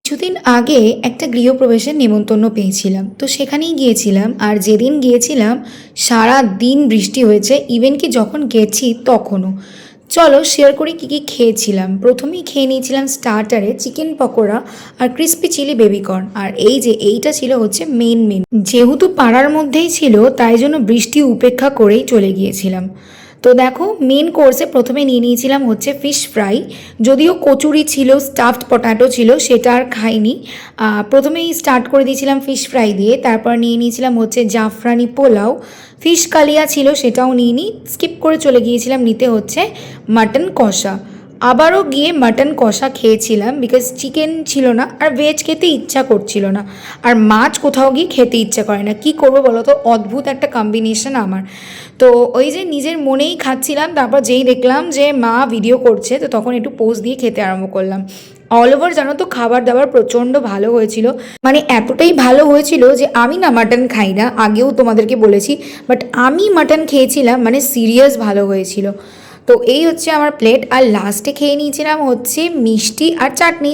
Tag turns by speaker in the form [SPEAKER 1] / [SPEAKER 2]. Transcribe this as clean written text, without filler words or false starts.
[SPEAKER 1] কিছুদিন আগে একটা গৃহপ্রবেশের নেমন্তন্ন পেয়েছিলাম, তো সেখানেই গিয়েছিলাম। আর যেদিন গিয়েছিলাম সারা দিন বৃষ্টি হয়েছে, ইভেন কি যখন গেছি তখনও। চলো শেয়ার করি কী কী খেয়েছিলাম। প্রথমেই খেয়ে নিয়েছিলাম স্টার্টারে চিকেন পকোড়া আর ক্রিস্পি চিলি বেবিকর্ন। আর এইটা ছিল হচ্ছে মেন। যেহেতু পাড়ার মধ্যেই ছিল তাই জন্য বৃষ্টি উপেক্ষা করেই চলে গিয়েছিলাম। তো দেখো, মেন কোর্সে প্রথমে নিয়ে নিয়েছিলাম হচ্ছে ফিশ ফ্রাই। যদিও কচুরি ছিল, স্টাফড পটাটো ছিল, সেটা আর খাইনি। প্রথমেই স্টার্ট করে দিয়েছিলাম ফিশ ফ্রাই দিয়ে, তারপর নিয়ে নিয়েছিলাম হচ্ছে জাফরানি পোলাও। ফিশ কালিয়া ছিল, সেটাও নিইনি, স্কিপ করে চলে গিয়েছিলাম নিতে হচ্ছে মাটন কষা। আবারও গিয়ে মাটন কষা খেয়েছিলাম বিকজ চিকেন ছিল না আর ভেজ খেতে ইচ্ছা করছিল না। আর মাছ কোথাও গিয়ে খেতে ইচ্ছা করে না, কি করবো বলো তো, অদ্ভুত একটা কম্বিনেশন আমার। তো ওই যে নিজের মনেই খাচ্ছিলাম, তারপর যেই দেখলাম যে মা ভিডিও করছে তো তখন একটু পোজ দিয়ে খেতে আরম্ভ করলাম। অল ওভার জানো তো, খাবার দাবার প্রচণ্ড ভালো হয়েছিল। মানে এতটাই ভালো হয়েছিল যে আমি না মাটন খাই না, আগেও তোমাদেরকে বলেছি, বাট আমি মাটন খেয়েছিলাম, মানে সিরিয়াস ভালো হয়েছিল। তো এই হচ্ছে আমার প্লেট। আর লাস্টে খেয়ে নিয়েছিলাম হচ্ছে মিষ্টি আর চাটনি।